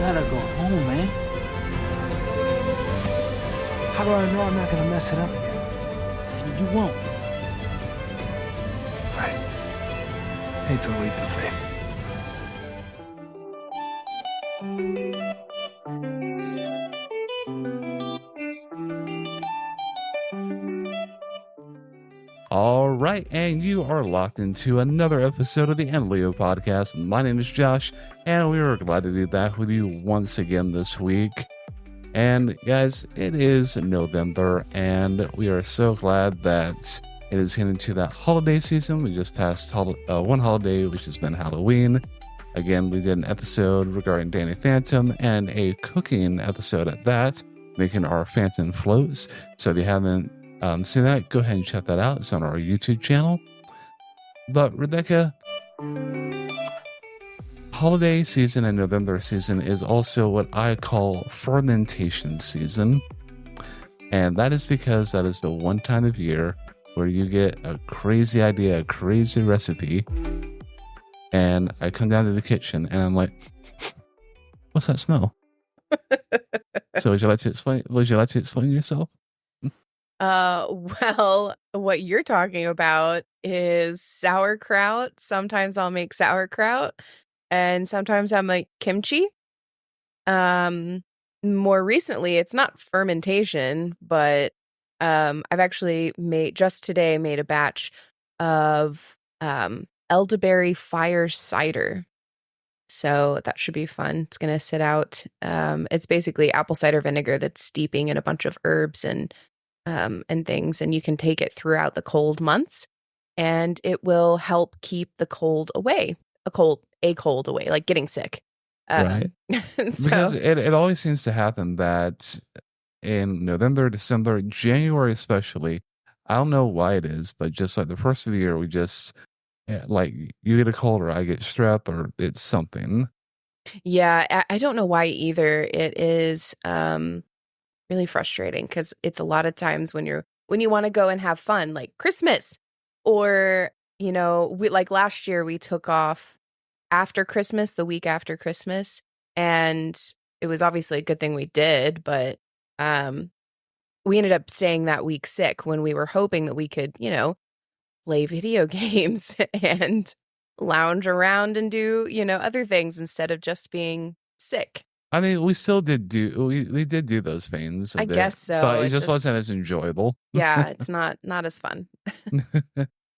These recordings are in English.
gotta go home, man. How do I know I'm not gonna mess it up again? You won't. Right. Hate to leap the faith. All right, and you are locked into another episode of the Leo podcast. My name is Josh, and we are glad to be back with you once again this week. And guys, it is November, and we are so glad that it is heading to that holiday season. We just passed one holiday, which has been Halloween. Again, we did an episode regarding Danny Phantom and a cooking episode at that, making our Phantom floats. So if you haven't seen that, go ahead and check that out. It's on our YouTube channel. But Rebecca, holiday season and November season is also what I call fermentation season. And that is because that is the one time of year where you get a crazy idea, a crazy recipe, and I come down to the kitchen and I'm like, what's that smell? So would you like to explain yourself? Well, what you're talking about is sauerkraut. Sometimes I'll make sauerkraut, and sometimes I make kimchi. More recently, it's not fermentation, but I've actually made a batch of elderberry fire cider. So that should be fun. It's gonna sit out. It's basically apple cider vinegar that's steeping in a bunch of herbs and things, and you can take it throughout the cold months, and it will help keep the cold away. A cold away, like getting sick. Right. Because it always seems to happen that in November, December, January especially, I don't know why it is, but just like the first of the year, we just like you get a cold or I get strep or it's something. Yeah, I don't know why either. It is really frustrating because it's a lot of times when you want to go and have fun, like Christmas, or we like last year we took off after Christmas, the week after Christmas, and it was obviously a good thing we did, but we ended up staying that week sick when we were hoping that we could play video games and lounge around and do other things instead of just being sick. I mean, we still did we did do those things. I guess so. But it just wasn't as enjoyable. Yeah, it's not as fun.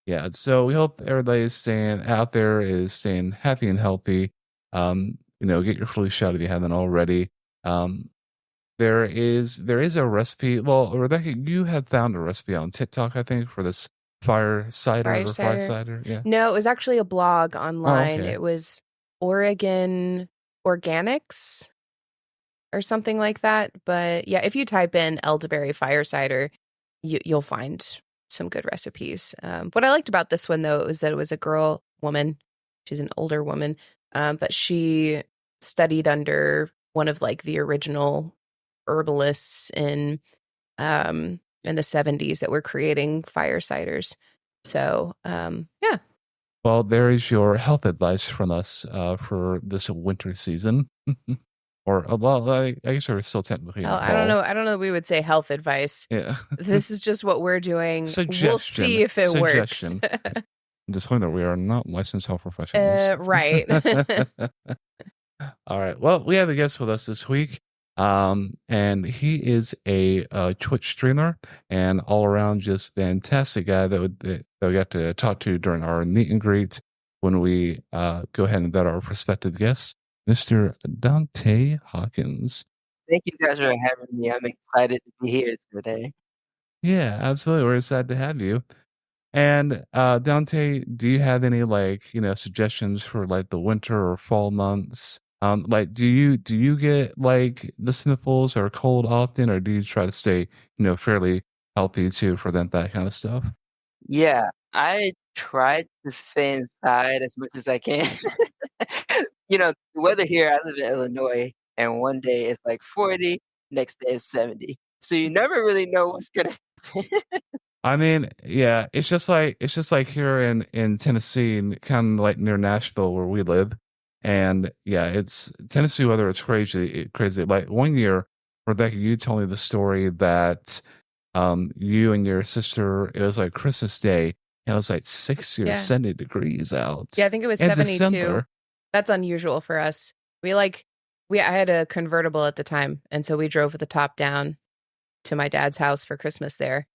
Yeah, so we hope everybody is staying out there, is staying happy and healthy. Get your flu shot if you haven't already. There is a recipe. Well, Rebecca, you had found a recipe on TikTok, I think, for this fire cider. Yeah. No, it was actually a blog online. Oh, okay. It was Oregon Organics or something like that. But yeah, if you type in elderberry fire cider, you'll find some good recipes. What I liked about this one, though, was that it was a woman. She's an older woman, but she studied under one of like the original herbalists in the 70s that were creating fire ciders. So, yeah. Well, there is your health advice from us for this winter season. Or, well, I guess we're still technically in fall. I don't know that we would say health advice. Yeah. This is just what we're doing. Suggestion. We'll see if it works. Disclaimer, we are not licensed health professionals. Right. All right. Well, we have a guest with us this week. And he is a Twitch streamer and all around just fantastic guy that we got to talk to during our meet and greet when we go ahead and vet our prospective guests, Mr. Donte Hawkins. Thank you guys for having me. I'm excited to be here today. Yeah, absolutely. We're excited to have you. And Donte, do you have any suggestions for like the winter or fall months? Do you get like the sniffles or cold often, or do you try to stay fairly healthy to prevent that kind of stuff? Yeah, I try to stay inside as much as I can. The weather here, I live in Illinois, and one day it's like 40, next day it's 70. So you never really know what's gonna happen. I mean, yeah, it's just like here in Tennessee, and kind of like near Nashville where we live. And yeah, it's Tennessee weather. It's crazy, crazy. Like one year, Rebecca, you told me the story that you and your sister, it was like Christmas Day, and it was like 60 or Yeah. 70 degrees out. Yeah, I think it was In 72. December. That's unusual for us. I had a convertible at the time, and so we drove with the top down to my dad's house for Christmas there.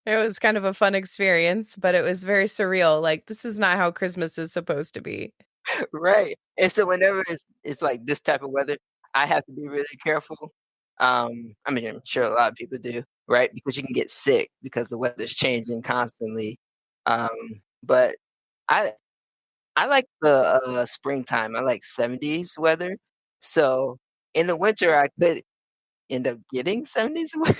It was kind of a fun experience, but it was very surreal. Like, this is not how Christmas is supposed to be. Right. And so whenever it's like this type of weather, I have to be really careful. I mean, I'm sure a lot of people do, right? Because you can get sick because the weather's changing constantly. But I I like the springtime. I like 70s weather. So in the winter, I could end up getting 70s weather.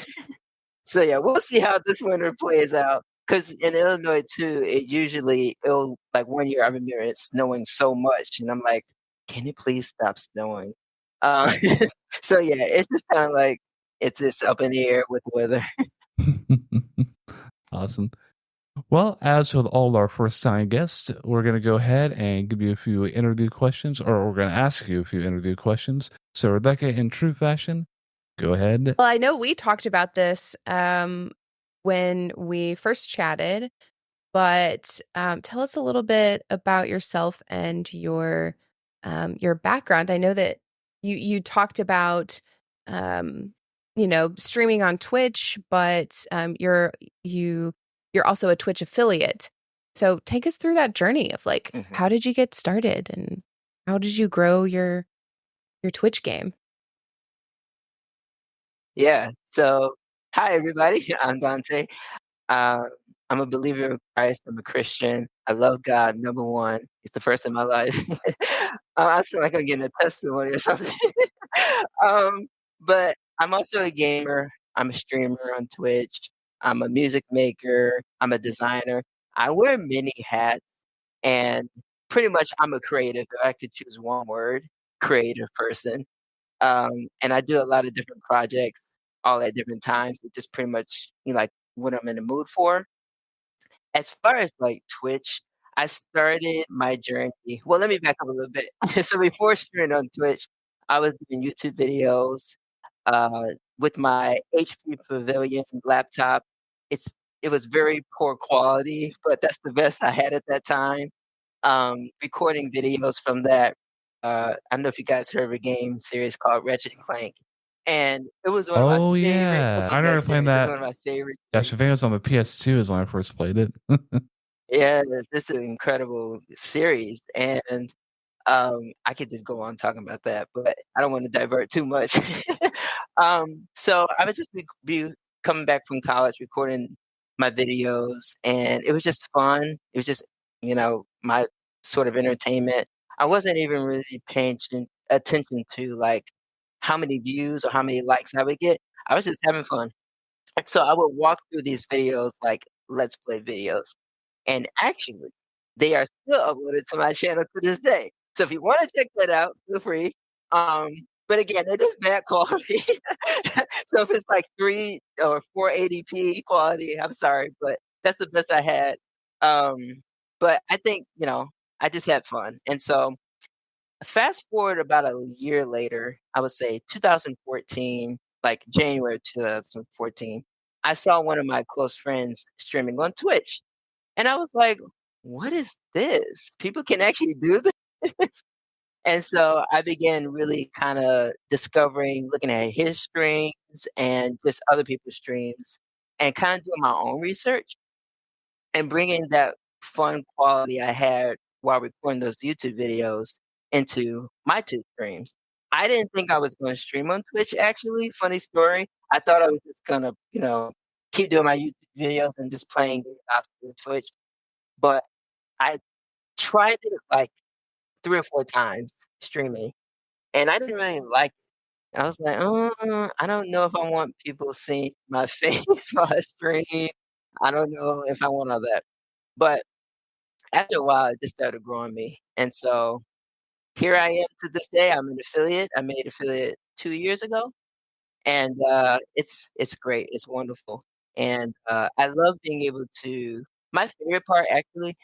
So yeah, we'll see how this winter plays out. Cause in Illinois too, it'll like one year I remember it snowing so much, and I'm like, can it please stop snowing? Uh, so yeah, it's just kind of like it's just up in the air with the weather. Awesome. Well, as with all our first time guests, we're going to go ahead and give you a few interview questions, or we're going to ask you a few interview questions. So, Rebecca, in true fashion, go ahead. Well, I know we talked about this when we first chatted, but tell us a little bit about yourself and your background. I know that you talked about streaming on Twitch, but you're also a Twitch affiliate. So take us through that journey of like, Mhm. how did you get started and how did you grow your Twitch game? Yeah. So hi everybody, I'm Dante. Uh, I'm a believer of Christ. I'm a Christian. I love God. Number one, He's the first in my life. I feel like I'm getting a testimony or something. um, but I'm also a gamer. I'm a streamer on Twitch. I'm a music maker. I'm a designer. I wear many hats, and pretty much I'm a creative. If I could choose one word, creative person. And I do a lot of different projects all at different times. It just pretty much like what I'm in the mood for. As far as like Twitch, I started my journey. Well, let me back up a little bit. So before streaming on Twitch, I was doing YouTube videos with my HP Pavilion laptop. It's it was very poor quality, but that's the best I had at that time. Recording videos from that. I don't know if you guys heard of a game series called Ratchet and Clank, and it was one of my Oh, favorite. yeah. What's I the remember best playing series? It's that. one of my favorite Gosh, series. I think it was on the PS2 is when I first played it. Yeah, this is an incredible series, and I could just go on talking about that, but I don't want to divert too much. So I would just be coming back from college, recording my videos, and it was just fun. It was just, my sort of entertainment. I wasn't even really paying attention to like how many views or how many likes I would get. I was just having fun. So I would walk through these videos like Let's Play videos. And actually, they are still uploaded to my channel to this day. So if you wanna check that out, feel free. Um, but again, it is bad quality. So if it's like 3 or 480p quality, I'm sorry, but that's the best I had. But I think, I just had fun. And so fast forward about a year later, I would say 2014, like January 2014, I saw one of my close friends streaming on Twitch. And I was like, "What is this? People can actually do this?" And so I began really kinda discovering, looking at his streams and just other people's streams and kinda doing my own research and bringing that fun quality I had while recording those YouTube videos into my 2 streams. I didn't think I was gonna stream on Twitch actually, funny story. I thought I was just gonna, keep doing my YouTube videos and just playing games on Twitch, but I tried it, like, 3 or 4 times streaming, and I didn't really like it. I was like, I don't know if I want people seeing my face while I stream. I don't know if I want all that." But after a while, it just started growing me, and so here I am to this day. I'm an affiliate. I made affiliate 2 years ago, and, it's great. It's wonderful, and, I love being able to my favorite part actually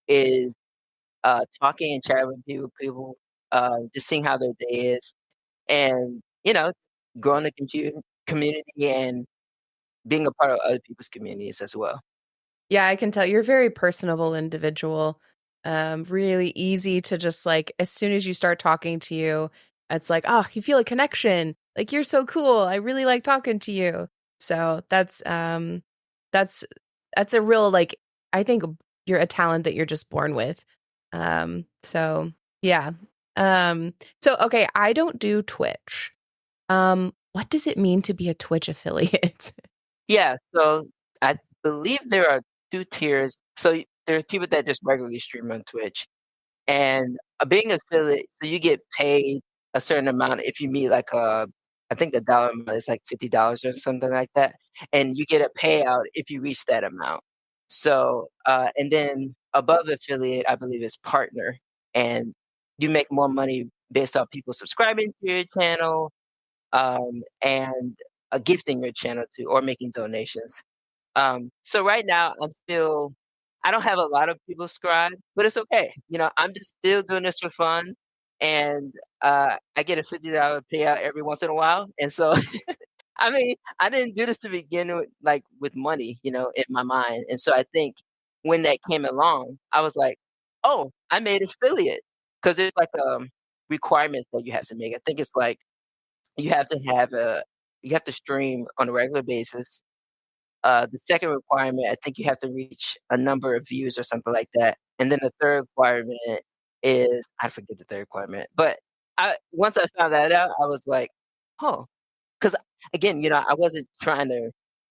is talking and chatting with people, just seeing how their day is, and growing the community and being a part of other people's communities as well. Yeah, I can tell you're a very personable individual. Really easy to just like as soon as you start talking to you, it's like, oh, you feel a connection. Like you're so cool. I really like talking to you. So that's that's a real like I think you're a talent that you're just born with. So yeah. So okay, I don't do Twitch. What does it mean to be a Twitch affiliate? Yeah, so I believe there are 2 tiers. So there are people that just regularly stream on Twitch, and being affiliate, so you get paid a certain amount if you meet like I think the dollar amount is like $50 or something like that, and you get a payout if you reach that amount. So, and then above affiliate, I believe is partner, and you make more money based off people subscribing to your channel, and gifting your channel to or making donations. So right now, I don't have a lot of people subscribe, but it's okay. I'm just still doing this for fun, and I get a $50 payout every once in a while. And so, I mean, I didn't do this to begin with, like with money, in my mind. And so I think when that came along, I was like, oh, I made affiliate because there's like requirements that you have to make. I think it's like you have to have you have to stream on a regular basis. The second requirement, I think you have to reach a number of views or something like that. And then the third requirement is I forget the third requirement, but once I found that out, I was like, oh, because again, I wasn't trying to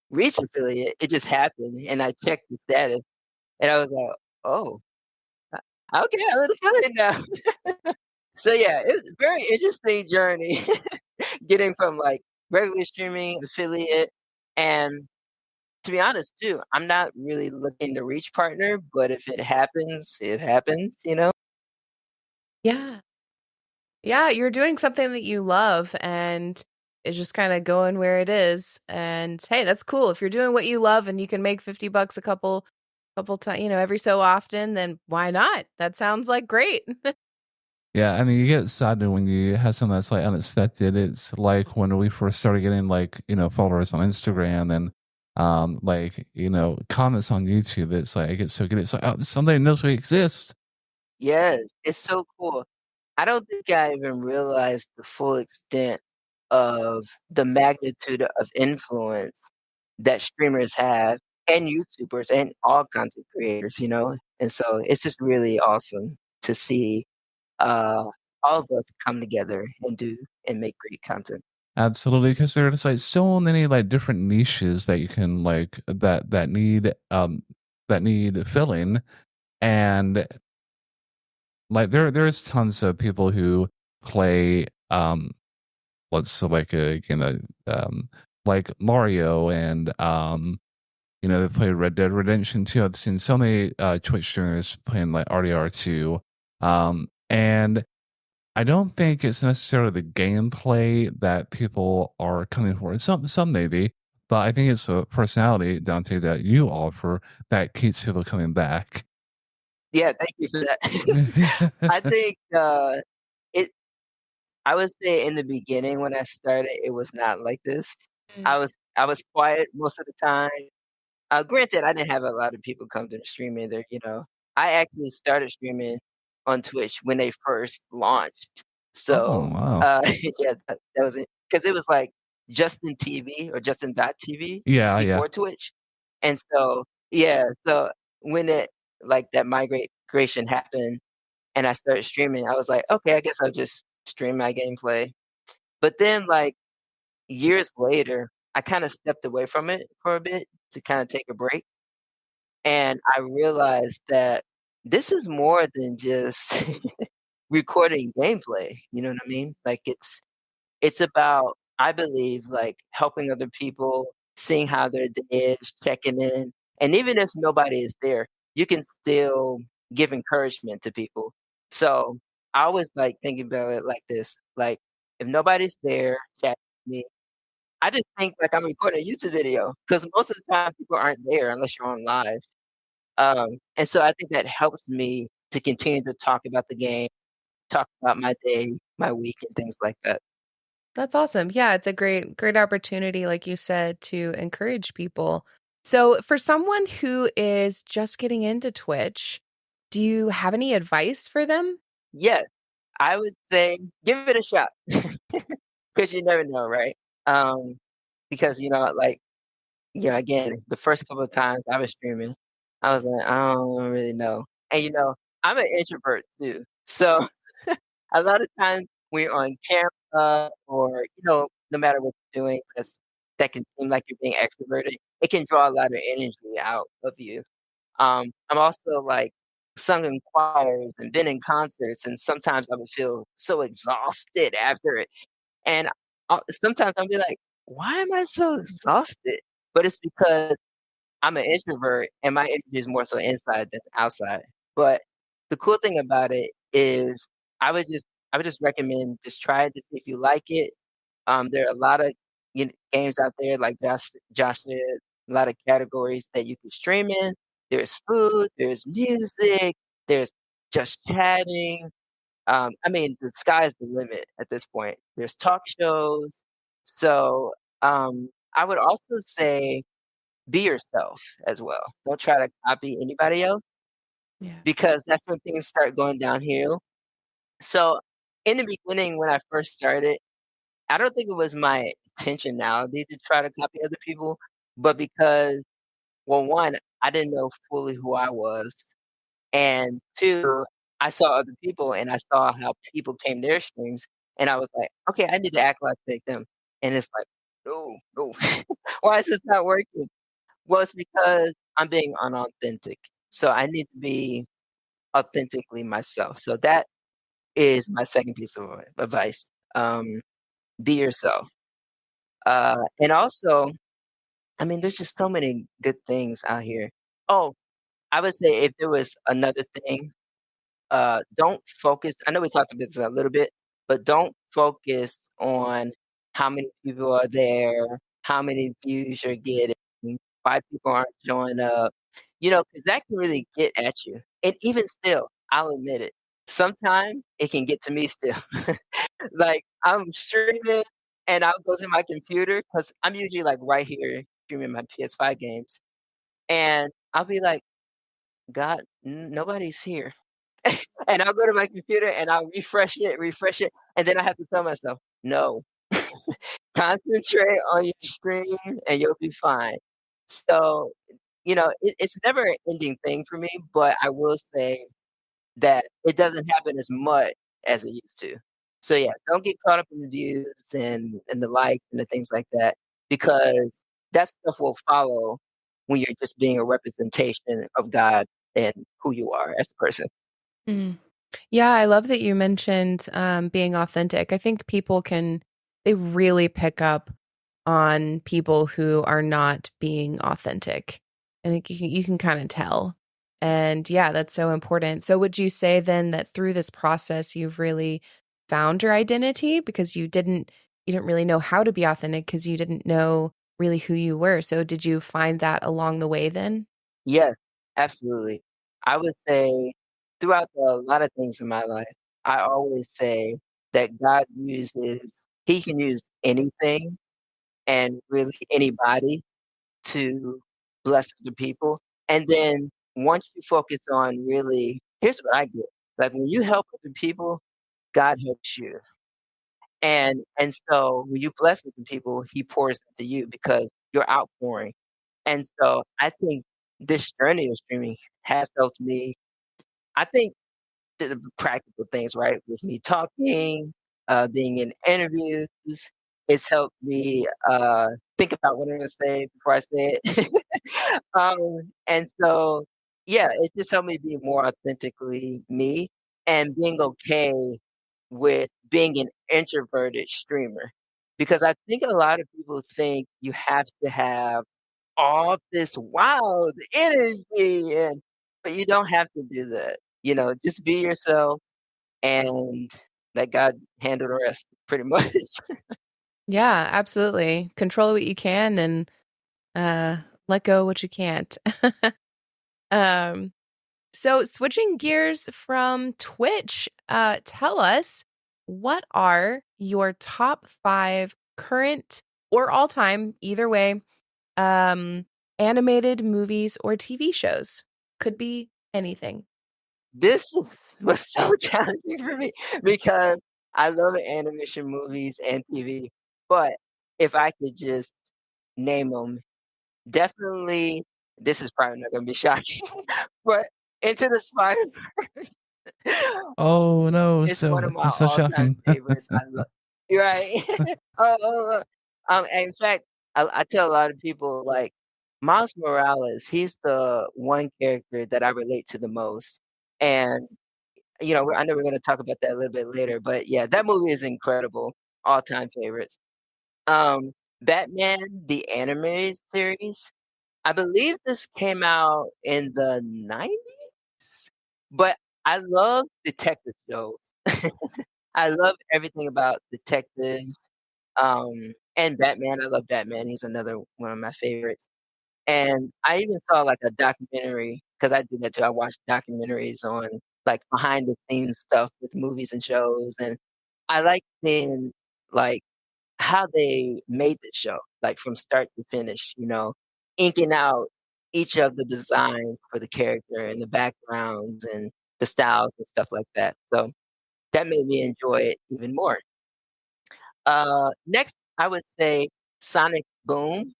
reach affiliate; it just happened, and I checked the status, and I was like, oh, okay, I'm an affiliate now. So yeah, it was a very interesting journey, getting from like regular streaming affiliate and to be honest too, I'm not really looking to reach partner, but if it happens, it happens. Yeah. Yeah, you're doing something that you love and it's just kind of going where it is. And hey, that's cool. If you're doing what you love and you can make $50 a couple times, every so often, then why not? That sounds like great. Yeah, I mean, you get excited when you have something that's like unexpected. It's like when we first started getting like, followers on Instagram and like, comments on YouTube. It's like I get so good. It's like, oh, somebody knows we exist. Yes, it's so cool. I don't think I even realized the full extent of the magnitude of influence that streamers have and YouTubers and all content creators. And so it's just really awesome to see uh, all of us come together and make great content. Absolutely, because there's like so many like different niches that you can like that need filling, and like there's tons of people who play let's select again like Mario and they play Red Dead Redemption 2. I've seen so many Twitch streamers playing like RDR2, and I don't think it's necessarily the gameplay that people are coming for. Some maybe, but I think it's a personality, Dante, that you offer that keeps people coming back. Yeah, thank you for that. I think it. I would say in the beginning when I started, it was not like this. Mm. I was quiet most of the time. Granted, I didn't have a lot of people come to the stream either. I actually started streaming on Twitch when they first launched. Oh So, wow. yeah, that was it. Because it was like Justin TV or Justin.tv Yeah, yeah. before Twitch. And so, yeah, so when like that migration happened and I started streaming, I was like, okay, I guess I'll just stream my gameplay. But then, like, years later, I kind of stepped away from it for a bit to kind of take a break. And I realized that this is more than just recording gameplay. You know what I mean? Like it's about, I believe, like helping other people, seeing how their day is, checking in. And even if nobody is there, you can still give encouragement to people. So I always like thinking about it like this. Like if nobody's there chatting with me, I just think like I'm recording a YouTube video because most of the time people aren't there unless you're on live. And so I think that helps me to continue to talk about the game, talk about my day, my week, and things like that. That's awesome. Yeah, it's a great opportunity, like you said, to encourage people. So for someone who is just getting into Twitch, do you have any advice for them? Yes, I would say give it a shot because you never know, right? Um, because like again, the first couple of times I was streaming, I was like, I don't really know, and I'm an introvert too, so a lot of times when you're on camera or no matter what you're doing, that can seem like you're being extroverted. It can draw a lot of energy out of you. I'm also like sung in choirs and been in concerts, and sometimes I would feel so exhausted after it. And sometimes I'll be like, why am I so exhausted? But it's because I'm an introvert and my energy is more so inside than outside. But the cool thing about it is I would just I would just recommend just try it to see if you like it. There are a lot of games out there, like Josh said, a lot of categories that you can stream in. There's food, there's music, there's just chatting. I mean, the sky's the limit at this point. There's talk shows. So I would also say be yourself as well. Don't try to copy anybody else Yeah. because that's when things start going downhill. So in the beginning, when I first started, I don't think it was my intentionality to try to copy other people, but because, well, one, I didn't know fully who I was, and two, I saw other people and I saw how people came to their streams, and I was like, okay, I need to act like them. And it's like, no, no, why is this not working? Well, it's because I'm being unauthentic. So I need to be authentically myself. So that is my second piece of advice. Be yourself. And also, I mean, there's just so many good things out here. Oh, I would say if there was another thing, don't focus. I know we talked about this a little bit, but don't focus on how many people are there, how many views you're getting, why people aren't showing up, because that can really get at you. And even still, I'll admit it. Sometimes it can get to me still. Like I'm streaming and I'll go to my computer because I'm usually like right here streaming my PS5 games. And I'll be like, God, nobody's here. And I'll go to my computer and I'll refresh it. And then I have to tell myself, no, concentrate on your stream and you'll be fine. So, it's never an ending thing for me, but I will say that it doesn't happen as much as it used to. So yeah, don't get caught up in the views and the likes and the things like that because that stuff will follow when you're just being a representation of God and who you are as a person. Mm. Yeah, I love that you mentioned being authentic. I think they really pick up on people who are not being authentic. I think you can kind of tell. And yeah, that's so important. So would you say then that through this process, you've really found your identity because you didn't really know how to be authentic because you didn't know really who you were. So did you find that along the way then? Yes, absolutely. I would say throughout a lot of things in my life, I always say that He can use anything and really anybody to bless other people. And then once you focus on really, here's what I get. Like when you help other people, God helps you. And so when you bless other people, he pours into you because you're outpouring. And so I think this journey of streaming has helped me. I think the practical things, right? With me talking, being in interviews, it's helped me think about what I'm gonna say before I say it. And so, yeah, it just helped me be more authentically me and being okay with being an introverted streamer. Because I think a lot of people think you have to have all this wild energy but you don't have to do that. Just be yourself and let God handle the rest pretty much. Yeah, absolutely. Control what you can and let go what you can't. um So switching gears from Twitch, tell us, what are your top 5 current or all time, either way, animated movies or TV shows? Could be anything. Was so challenging for me because I love animation movies and TV. But if I could just name them, definitely, this is probably not going to be shocking, but Into the Spider-Verse Oh no, is one of my it's so all-time shocking. favorites. I love, you're right. And in fact, I tell a lot of people like Miles Morales. He's the one character that I relate to the most, and I know we're going to talk about that a little bit later. But yeah, that movie is incredible. All-time favorites. Batman the animated series. I believe this came out in the 90s, but I love detective shows. I love everything about detective, and Batman. I love Batman. He's another one of my favorites. And I even saw like a documentary because I do that too. I watch documentaries on like behind the scenes stuff with movies and shows, and I like seeing like how they made the show, like from start to finish, inking out each of the designs for the character and the backgrounds and the styles and stuff like that. So that made me enjoy it even more. Next, I would say Sonic Boom.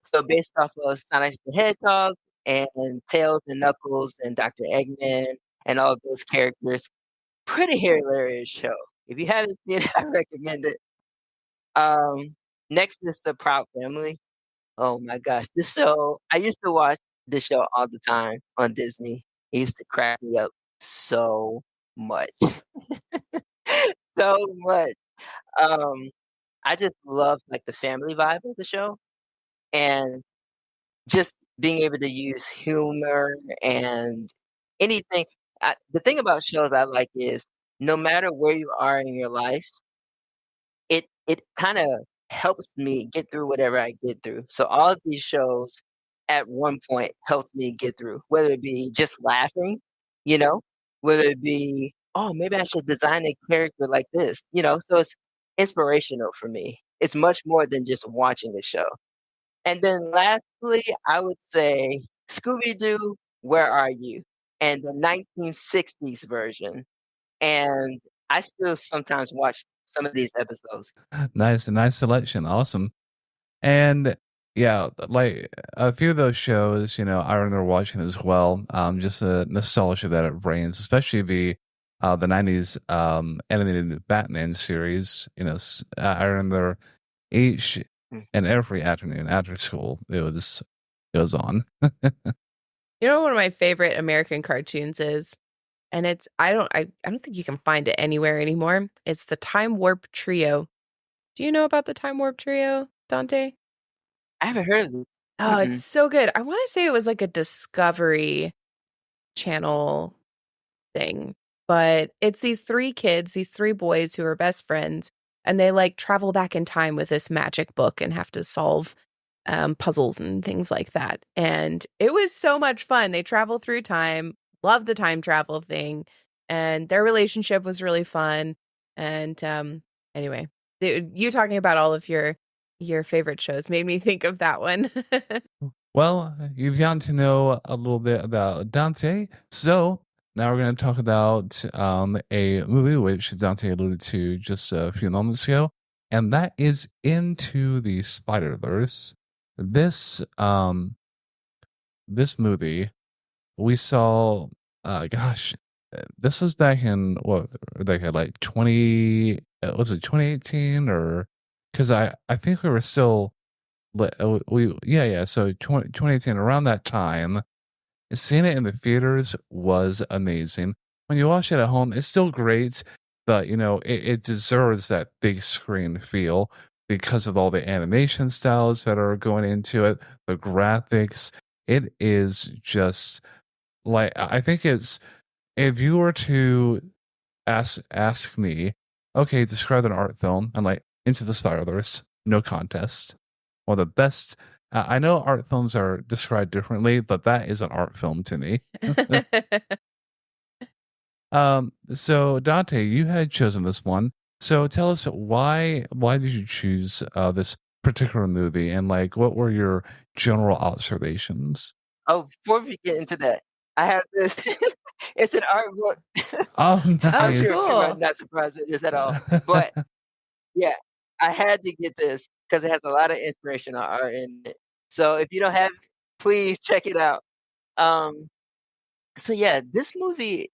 So based off of Sonic the Hedgehog and Tails and Knuckles and Dr. Eggman and all of those characters, pretty hilarious show. If you haven't seen it, I recommend it. Next is the Proud Family. Oh my gosh, this show! I used to watch this show all the time on Disney. It used to crack me up so much, so much. Um, I just love like the family vibe of the show, and just being able to use humor and anything. The thing about shows I like is no matter where you are in your life, it kinda helps me get through whatever I get through. So all of these shows at one point helped me get through, whether it be just laughing, you know, whether it be, "Oh, maybe I should design a character like this," so it's inspirational for me. It's much more than just watching a show. And then lastly, I would say Scooby-Doo, Where Are You? And the 1960s version, and I still sometimes watch some of these episodes. Nice, a nice selection. Awesome. And yeah, like a few of those shows, I remember watching as well. Just the nostalgia that it brings, especially the 90s animated Batman series. I remember each Mm. and every afternoon after school it was on. One of my favorite American cartoons is, and I don't think you can find it anywhere anymore. It's the Time Warp Trio. Do you know about the Time Warp Trio, Dante? I haven't heard of it. Oh, it's Mm-mm. so good. I want to say it was like a Discovery Channel thing, but it's these 3 kids, these 3 boys who are best friends, and they like travel back in time with this magic book and have to solve puzzles and things like that. And it was so much fun. They travel through time, love the time travel thing, and their relationship was really fun. And anyway, you talking about all of your favorite shows made me think of that one. Well, you've gotten to know a little bit about Dante, so now we're going to talk about a movie which Dante alluded to just a few moments ago, and that is Into the Spider-Verse. This movie we saw. Gosh, this was back in what, like 20? Was it 2018 or? Because I think we were still. Yeah. So 2018, around that time, seeing it in the theaters was amazing. When you watch it at home, it's still great, but it deserves that big screen feel because of all the animation styles that are going into it, the graphics. It is just like, I think it's, if you were to ask me, okay, describe an art film, and like Into the Spider-Verse, no contest. One of the best I know art films are described differently, but that is an art film to me. So Dante, you had chosen this one. So tell us why did you choose this particular movie, and like what were your general observations? Oh, before we get into that, I have this. It's an art book. Oh, I'm Oh, sure nice. people are cool. not surprised with this at all. But yeah, I had to get this because it has a lot of inspirational art in it. So if you don't have it, please check it out. Um, so yeah, this movie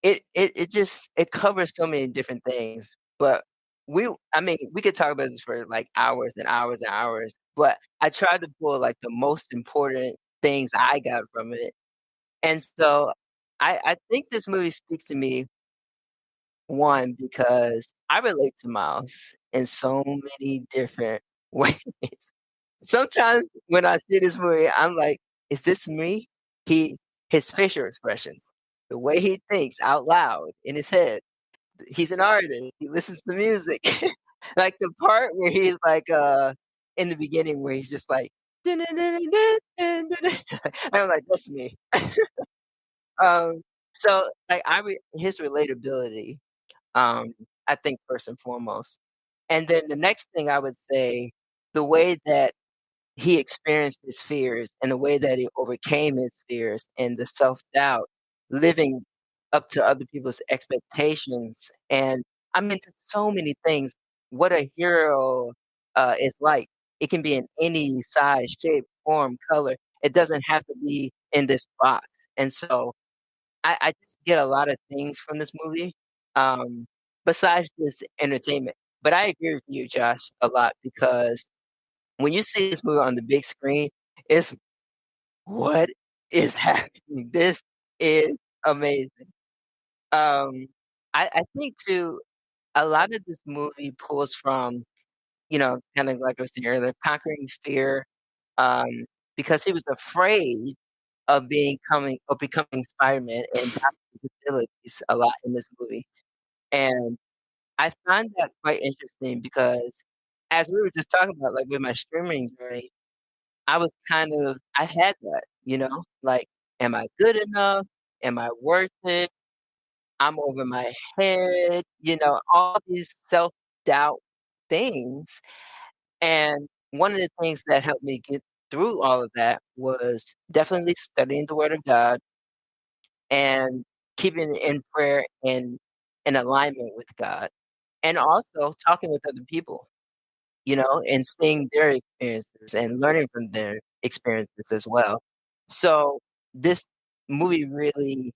it just it covers so many different things. But I mean, we could talk about this for like hours and hours and hours. But I tried to pull like the most important things I got from it. And so I think this movie speaks to me, one, because I relate to Miles in so many different ways. Sometimes when I see this movie, I'm like, is this me? He his facial expressions, the way he thinks out loud in his head. He's an artist. He listens to music. Like the part where he's like in the beginning where he's just like I'm like, that's me. Um so like his relatability, um, I think first and foremost. And then the next thing I would say, the way that he experienced his fears and the way that he overcame his fears and the self-doubt, living up to other people's expectations. And I mean, there's so many things. What a hero is like. It can be in any size, shape, form, color. It doesn't have to be in this box. And so I just get a lot of things from this movie, um, besides just entertainment. But I agree with you, Josh, a lot because when you see this movie on the big screen, it's what is happening? This is amazing. Um, I think too, a lot of this movie pulls from, kind of like I was saying earlier, conquering fear, um, because he was afraid of becoming Spider-Man and doubted his abilities a lot in this movie. And I find that quite interesting because as we were just talking about, like with my streaming journey, I had that, like, am I good enough? Am I worth it? I'm over my head, all these self-doubt things. And one of the things that helped me get through all of that was definitely studying the Word of God and keeping it in prayer and in alignment with God, and also talking with other people, and seeing their experiences and learning from their experiences as well. So this movie really,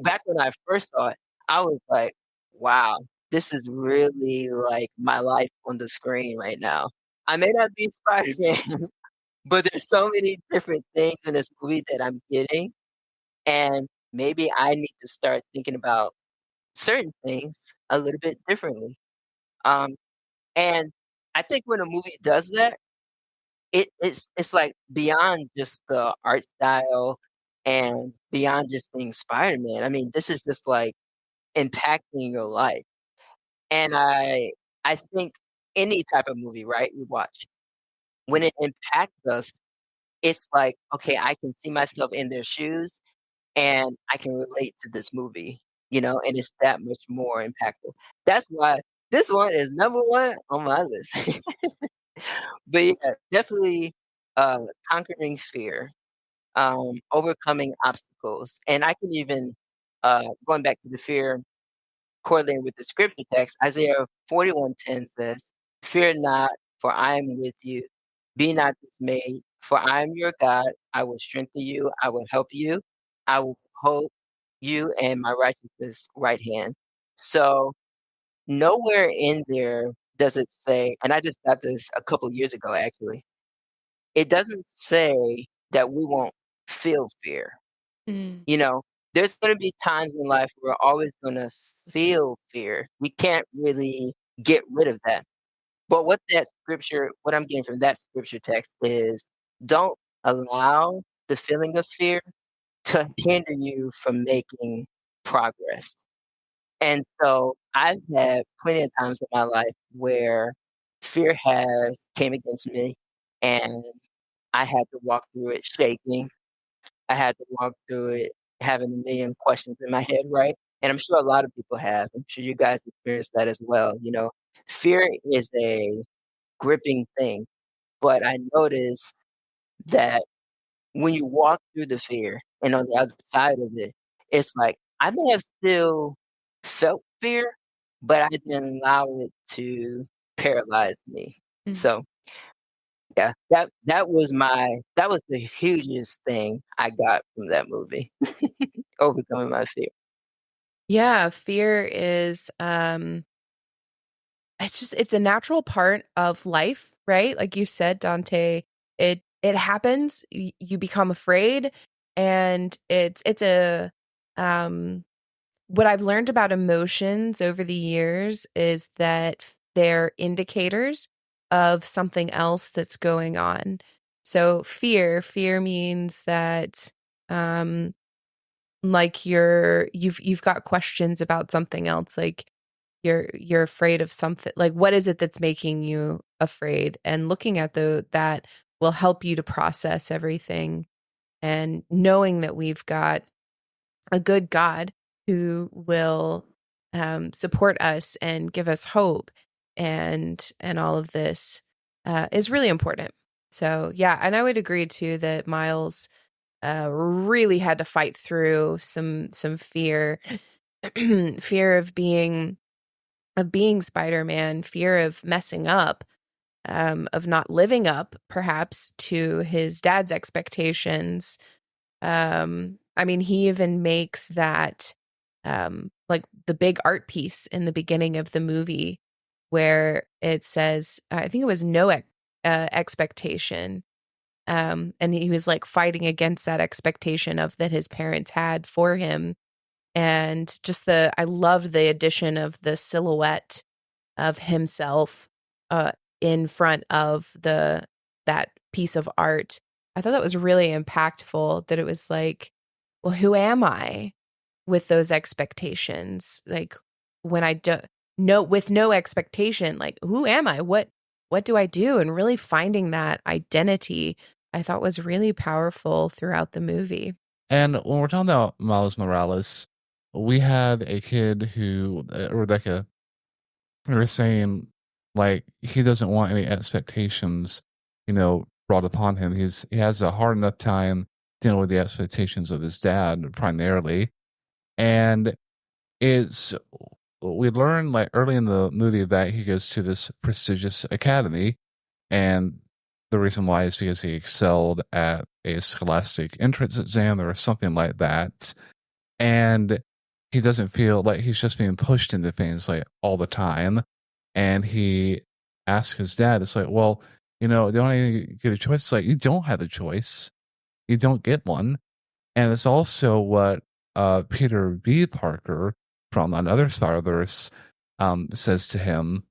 back when I first saw it, I was like, wow, this is really like my life on the screen right now. I may not be Spider-Man, but there's so many different things in this movie that I'm getting, and maybe I need to start thinking about certain things a little bit differently. Um, and I think when a movie does that, it's like beyond just the art style and beyond just being Spider-Man. I mean, this is just like impacting your life. And I think any type of movie, right, we watch, when it impacts us, it's like, okay, I can see myself in their shoes and I can relate to this movie, and it's that much more impactful. That's why this one is number one on my list. But yeah, definitely conquering fear, overcoming obstacles. And I can even going back to the fear correlating with the scripture text, Isaiah 41:10 says, "Fear not, for I am with you. Be not dismayed, for I am your God. I will strengthen you. I will help you. I will hold you in my righteousness right hand." So nowhere in there does it say, and I just got this a couple years ago actually. It doesn't say that we won't feel fear. Mm. You know, there's gonna be times in life where we're always gonna feel fear. We can't really get rid of that. But what I'm getting from that scripture text is don't allow the feeling of fear to hinder you from making progress. And so I've had plenty of times in my life where fear has came against me and I had to walk through it shaking. I had to walk through it having a million questions in my head, right? And I'm sure a lot of people have. I'm sure you guys experienced that as well. Fear is a gripping thing, but I noticed that when you walk through the fear and on the other side of it, it's like I may have still felt fear, but I didn't allow it to paralyze me. Mm. So yeah, that was the hugest thing I got from that movie, overcoming my fear. Yeah, fear is it's a natural part of life, right? Like you said, Dante, it happens. You become afraid, and it's a what I've learned about emotions over the years is that they're indicators of something else that's going on. So fear means that um like you've got questions about something else, like you're afraid of something. Like, what is it that's making you afraid? And looking at that will help you to process everything, and knowing that we've got a good God who will support us and give us hope, and all of this is really important. So yeah, and I would agree too that Miles really had to fight through some fear, fear of being Spider-Man, fear of messing up, of not living up perhaps to his dad's expectations. I mean, he even makes that like the big art piece in the beginning of the movie where it says, I think it was no expectation. And he was like fighting against that expectation of that his parents had for him. And just I love the addition of the silhouette of himself uh, in front of that piece of art. I thought that was really impactful, that it was like, well, who am I with those expectations? Like when I don't know, with no expectation, like who am I? What do I do? And really finding that identity, I thought was really powerful throughout the movie. And when we're talking about Miles Morales, we had a kid who, Rebecca, we were saying, like, he doesn't want any expectations, brought upon him. He has a hard enough time dealing with the expectations of his dad primarily. And it's, we learn like early in the movie that he goes to this prestigious academy, and the reason why is because he excelled at a scholastic entrance exam or something like that. And he doesn't feel like he's just being pushed into things like all the time. And he asks his dad, it's like, well, the only get a choice. It's like, you don't have a choice. You don't get one. And it's also what Peter B. Parker from Another Spider-Verse says to him,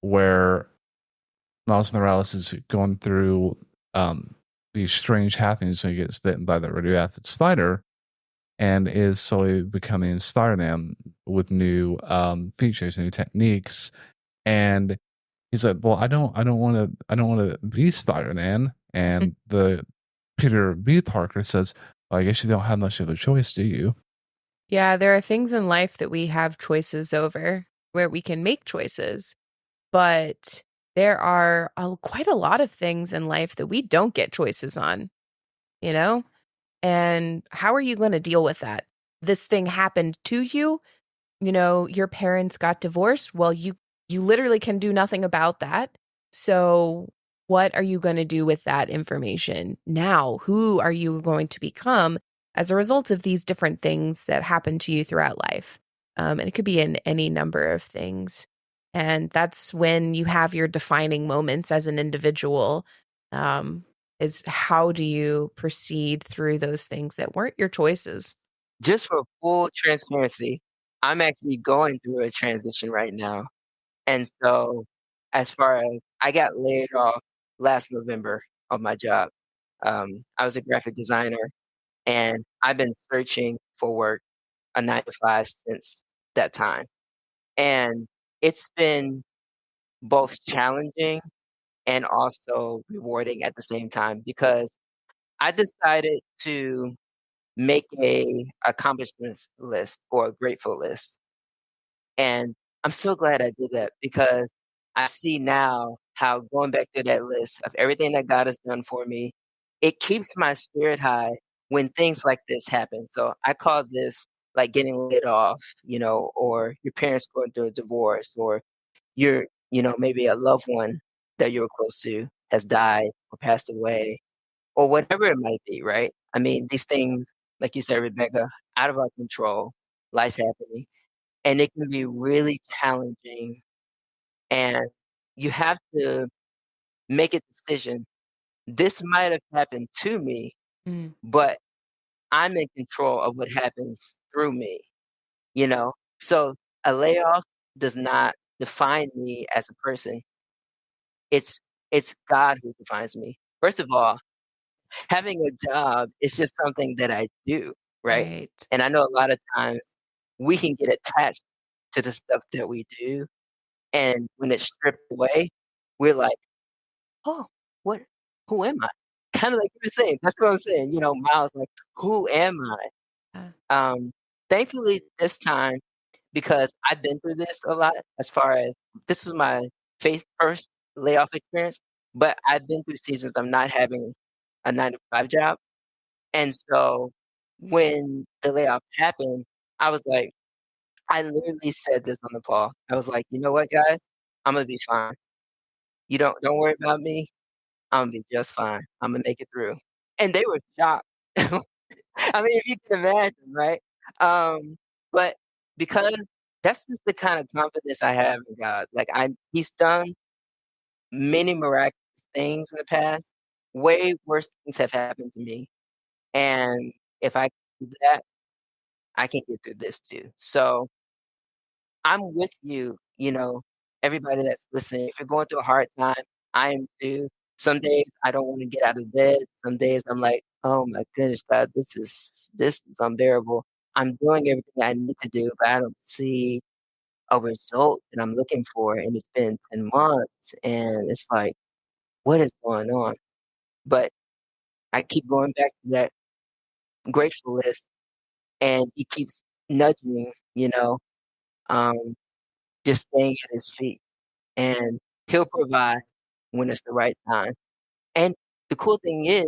where Miles Morales is going through these strange happenings when he gets bitten by the radioactive spider, and is slowly becoming Spider-Man with new features, new techniques. And he's like, "Well, I don't want to be Spider-Man." And the Peter B. Parker says, well, "I guess you don't have much of a choice, do you?" Yeah, there are things in life that we have choices over, where we can make choices, but there are quite a lot of things in life that we don't get choices on, you know? And how are you going to deal with that? This thing happened to you, your parents got divorced. Well, you literally can do nothing about that. So what are you going to do with that information now? Who are you going to become as a result of these different things that happen to you throughout life? And it could be in any number of things. And that's when you have your defining moments as an individual, is how do you proceed through those things that weren't your choices? Just for full transparency, I'm actually going through a transition right now. And so, as far as I got laid off last November of my job, I was a graphic designer, and I've been searching for work, a 9 to 5, since that time. And it's been both challenging and also rewarding at the same time because I decided to make a accomplishments list or a grateful list. And I'm so glad I did that because I see now how going back to that list of everything that God has done for me, it keeps my spirit high when things like this happen. So I call this like getting laid off, or your parents going through a divorce, or maybe a loved one that you were close to has died or passed away, or whatever it might be, right? I mean, these things, like you said, Rebecca, out of our control, life happening, and it can be really challenging. And you have to make a decision. This might have happened to me, Mm, but I'm in control of what happens through me, you know? So a layoff does not define me as a person. It's it's God who defines me. First of all, having a job is just something that I do, right? right. And I know a lot of times we can get attached to the stuff that we do, and when it's stripped away, we're like, "Oh, what who am I?" Kinda like you were saying, that's what I'm saying, Miles, like, "Who am I?" Uh, Thankfully, this time, because I've been through this a lot as far as this was my first layoff experience, but I've been through seasons of not having a 9 to 5 job, and so when the layoff happened, I was like I literally said this on the call. I was like, "You know what, guys? Imma be fine. You don't worry about me. Imma be just fine. Imma make it through." And they were shocked. I mean, if you can imagine, right? But because that's just the kind of confidence I have in God. Like He's done many miraculous things in the past. Way worse things have happened to me. And if I can do that, I can get through this too. So I'm with you, everybody that's listening. If you're going through a hard time, I am too. Some days I don't want to get out of bed. Some days I'm like, oh my goodness, God, this is unbearable. I'm doing everything I need to do, but I don't see a result that I'm looking for. And it's been 10 months and it's like, what is going on? But I keep going back to that grateful list and he keeps nudging, um, just staying at his feet. And he'll provide when it's the right time. And the cool thing is,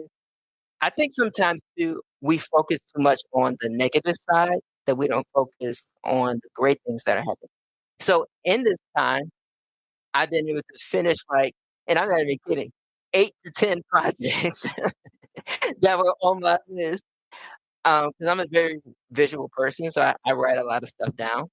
I think sometimes too, we focus too much on the negative side that we don't focus on the great things that are happening. So in this time, I've been able to finish and I'm not even kidding, 8 to 10 projects that were on my list. Because I'm a very visual person, so I write a lot of stuff down.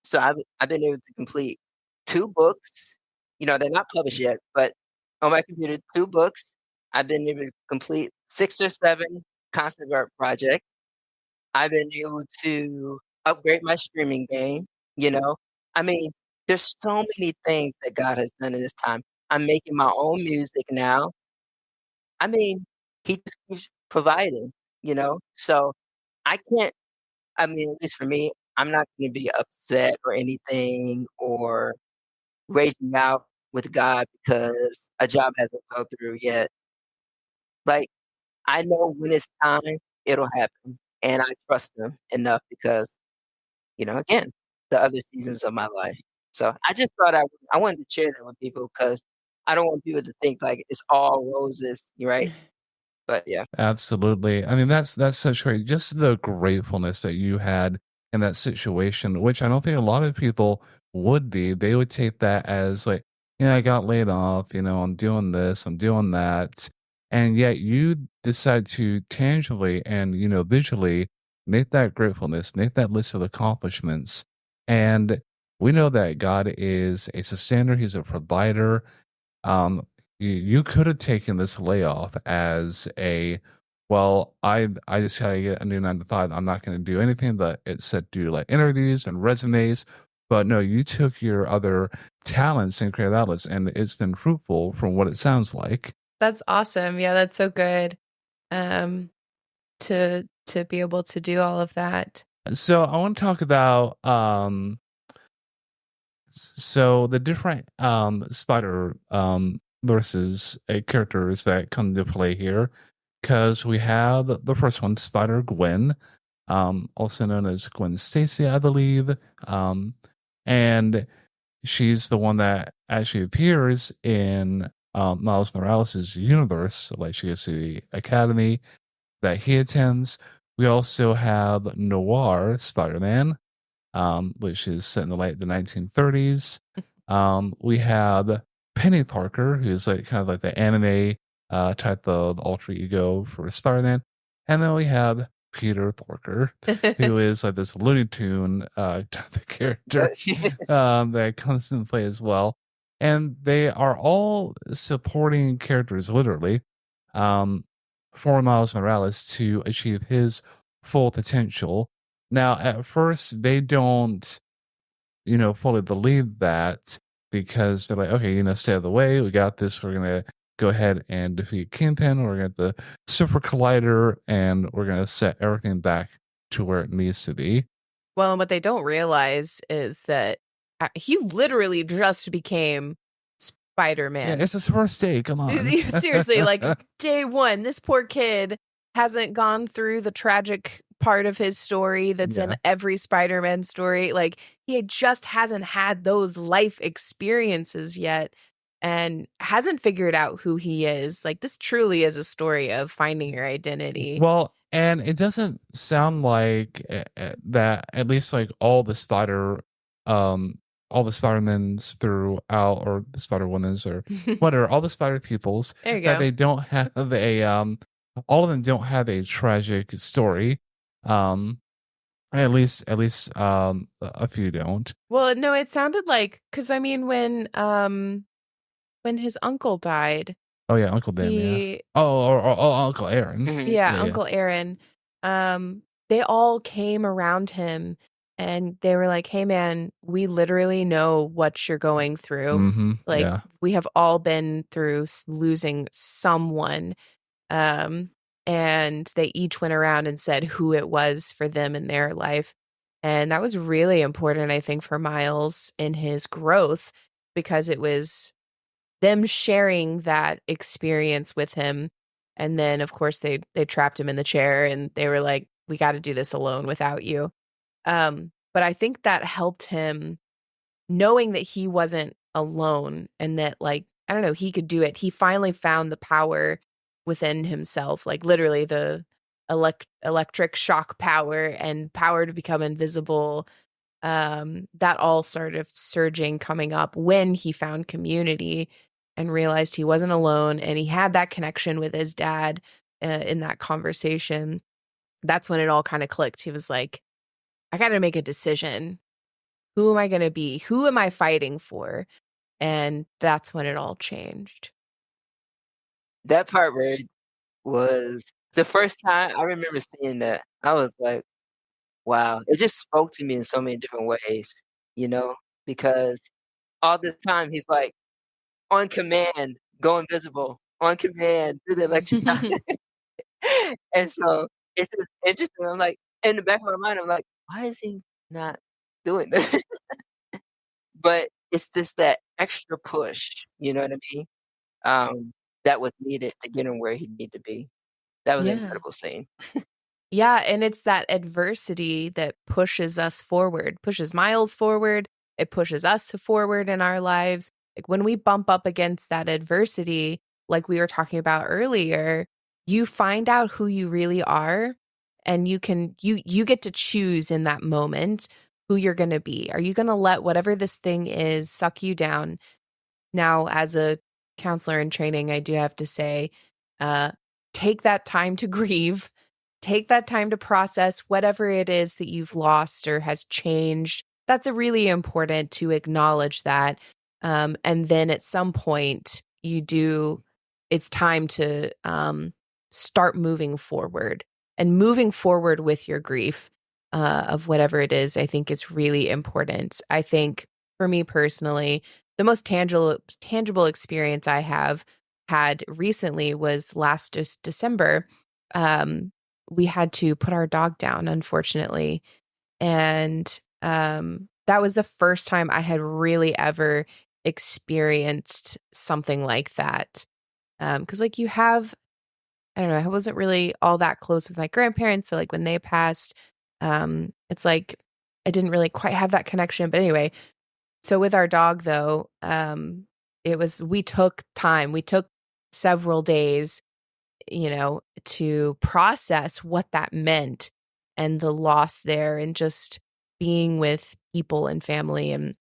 So I've been able to complete 2 books. They're not published yet, but on my computer, 2 books. I've been able to complete 6 or 7 concept art projects. I've been able to upgrade my streaming game, you know? I mean, there's so many things that God has done in this time. I'm making my own music now. I mean, he just keeps providing, So I can't at least for me, I'm not gonna be upset or anything or raging out with God because a job hasn't fell through yet. Like, I know when it's time, it'll happen, and I trust Him enough because, again, the other seasons of my life. So I just thought I wanted to share that with people because I don't want people to think like it's all roses, right? But yeah. Absolutely. I mean, that's such great. Just the gratefulness that you had in that situation, which I don't think a lot of people would be. They would take that as like, I got laid off, I'm doing this, I'm doing that. And yet you decide to tangibly and, visually make that gratefulness, make that list of accomplishments. And we know that God is a sustainer, He's a provider. um, you could have taken this layoff as I just had to get a new 9 to 5. I'm not going to do anything that it said do like interviews and resumes. But no, you took your other talents and creative outlets, and it's been fruitful from what it sounds like. That's awesome. Yeah, that's so good. Um, to be able to do all of that. So I want to talk about so the different spider versus characters that come into play here, because we have the first one, Spider-Gwen, also known as Gwen Stacy, I believe, and she's the one that actually appears in Miles Morales' universe. Like, she goes to the academy that he attends. We also have Noir Spider-Man, which is set in the 1930s. We have Penny Parker, who's like kind of like the anime type of alter ego for Spider-Man. And then we have Peter Parker, who is like this Looney Tune type of character that comes into play as well. And they are all supporting characters, literally, for Miles Morales to achieve his full potential. Now, at first, they don't, fully believe that, because they're like, okay, stay out of the way. We got this. We're going to go ahead and defeat Kingpin. We're going to get the Super Collider, and we're going to set everything back to where it needs to be. Well, and what they don't realize is that he literally just became Spider-Man. Yeah, it's his first day. Come on. Seriously, like day one, this poor kid hasn't gone through the tragic part of his story that's in every Spider-Man story. Like, he just hasn't had those life experiences yet and hasn't figured out who he is. Like, this truly is a story of finding your identity. Well, and it doesn't sound like that, at least like all the Spider-Mans throughout, or the Spider-Womans, or whatever, all the Spider peoples, that they don't have all of them don't have a tragic story. At least a few don't. Well, no, it sounded like, because I mean, when his uncle died. Oh yeah, Uncle Ben. Yeah. Oh, Uncle Aaron. Mm-hmm. Yeah, Uncle Aaron. They all came around him and they were like, "Hey, man, we literally know what you're going through. Mm-hmm. Like, we have all been through losing someone." And they each went around and said who it was for them in their life. And that was really important, I think, for Miles in his growth, because it was them sharing that experience with him. And then, of course, they trapped him in the chair and they were like, "We got to do this alone without you." But I think that helped him, knowing that he wasn't alone and that, like, I don't know, he could do it. He finally found the power within himself, like literally the electric shock power and power to become invisible. That all started surging, coming up when he found community and realized he wasn't alone, and he had that connection with his dad in that conversation. That's when it all kind of clicked. He was like, I got to make a decision. Who am I going to be? Who am I fighting for? And that's when it all changed. That part where it was the first time I remember seeing that, I was like, wow. It just spoke to me in so many different ways, because all the time he's like, on command, go invisible, on command, do the electric. And so it's just interesting. I'm like, in the back of my mind, I'm like, why is he not doing this? But it's just that extra push, you know what I mean? That was needed to get him where he needed to be. That was an incredible scene. Yeah, and it's that adversity that pushes us forward, pushes Miles forward. It pushes us forward in our lives. Like, when we bump up against that adversity, like we were talking about earlier, you find out who you really are, and you get to choose in that moment who you're going to be. Are you going to let whatever this thing is suck you down? Now, as a counselor in training, I do have to say, take that time to grieve. Take that time to process whatever it is that you've lost or has changed. That's really important to acknowledge that. And then at some point, it's time to start moving forward. And moving forward with your grief of whatever it is, I think is really important. I think for me personally, the most tangible experience I have had recently was last December. We had to put our dog down, unfortunately. And that was the first time I had really ever experienced something like that. Because like you have, I don't know, I wasn't really all that close with my grandparents. So like when they passed, it's like I didn't really quite have that connection. But anyway, so with our dog though, we took time. We took several days, to process what that meant and the loss there and just being with people and family. And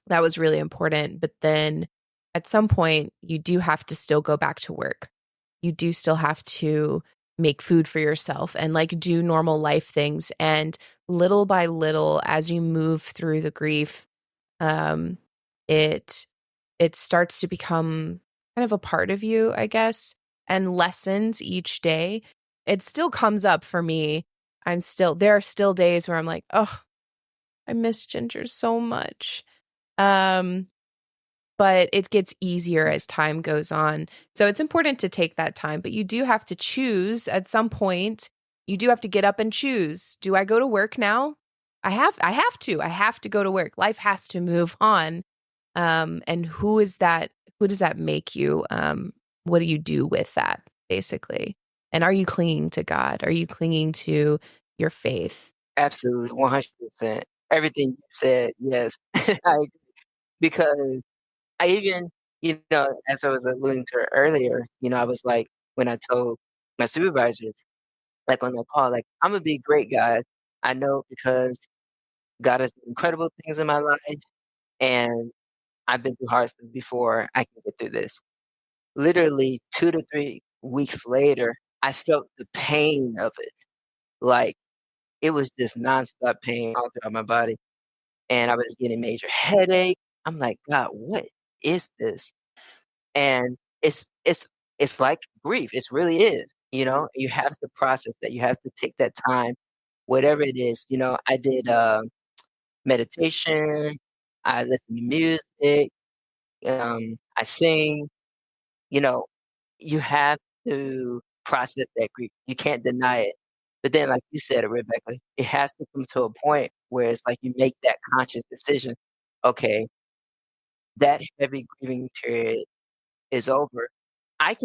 that was really important. But then at some point, you do have to still go back to work. You do still have to make food for yourself and like do normal life things. And little by little, as you move through the grief, it starts to become kind of a part of you, I guess, and lessens each day. It still comes up for me. There are still days where I'm like, oh, I miss Ginger so much. But it gets easier as time goes on. So it's important to take that time, but you do have to choose at some point. You do have to get up and choose. Do I go to work now? I have to go to work. Life has to move on. And who does that make you? What do you do with that, basically? And are you clinging to God? Are you clinging to your faith? Absolutely, 100%. Everything you said, yes. I agree. Because I even, as I was alluding to earlier, I was like, when I told my supervisors, like on the call, like, I'm gonna be great, guys. I know because God has done incredible things in my life, and I've been through hard stuff before. I can get through this. Literally 2 to 3 weeks later, I felt the pain of it. Like, it was just nonstop pain all throughout my body, and I was getting major headache. I'm like, "God, what is this?" And it's like grief. It really is, You have to process that. You have to take that time, whatever it is. I did, meditation, I listen to music, I sing. You know, you have to process that grief. You can't deny it. But then, like you said, Rebecca, it has to come to a point where it's like you make that conscious decision. Okay, that heavy grieving period is over. I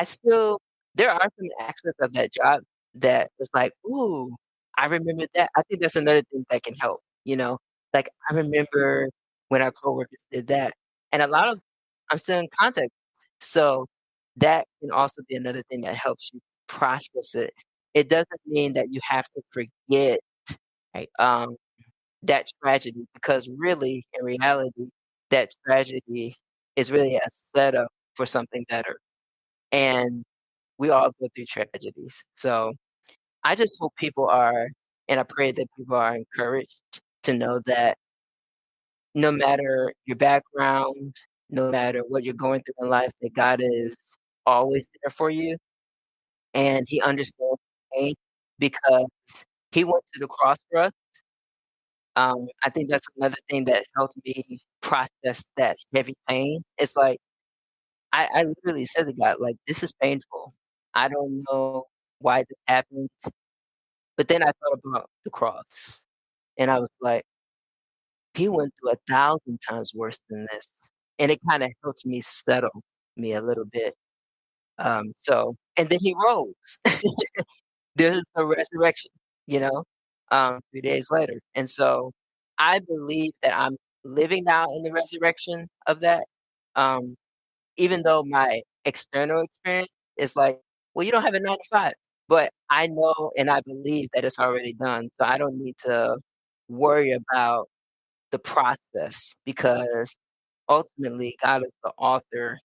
still, there are some aspects of that job that was like, ooh, I remember that. I think that's another thing that can help. Like I remember when our coworkers did that. And a lot of I'm still in contact. So that can also be another thing that helps you process it. It doesn't mean that you have to forget Right. that tragedy because really, in reality, that tragedy is really a setup for something better. And we all go through tragedies. So I just hope people are, and I pray that people are encouraged to know that no matter your background, no matter what you're going through in life, that God is always there for you and He understands pain because He went to the cross for us. I think that's another thing that helped me process that heavy pain. It's like I literally said to God, like, this is painful. I don't know why this happened. But then I thought about the cross and I was like, he went through 1,000 times worse than this. And it kind of helped me settle me a little bit. And then he rose. There's a resurrection, you know, 3 days later. And so I believe that I'm living now in the resurrection of that. Um, Even though my external experience is like, well, you don't have a 9 to 5, but I know and I believe that it's already done. So I don't need to worry about the process because ultimately God is the author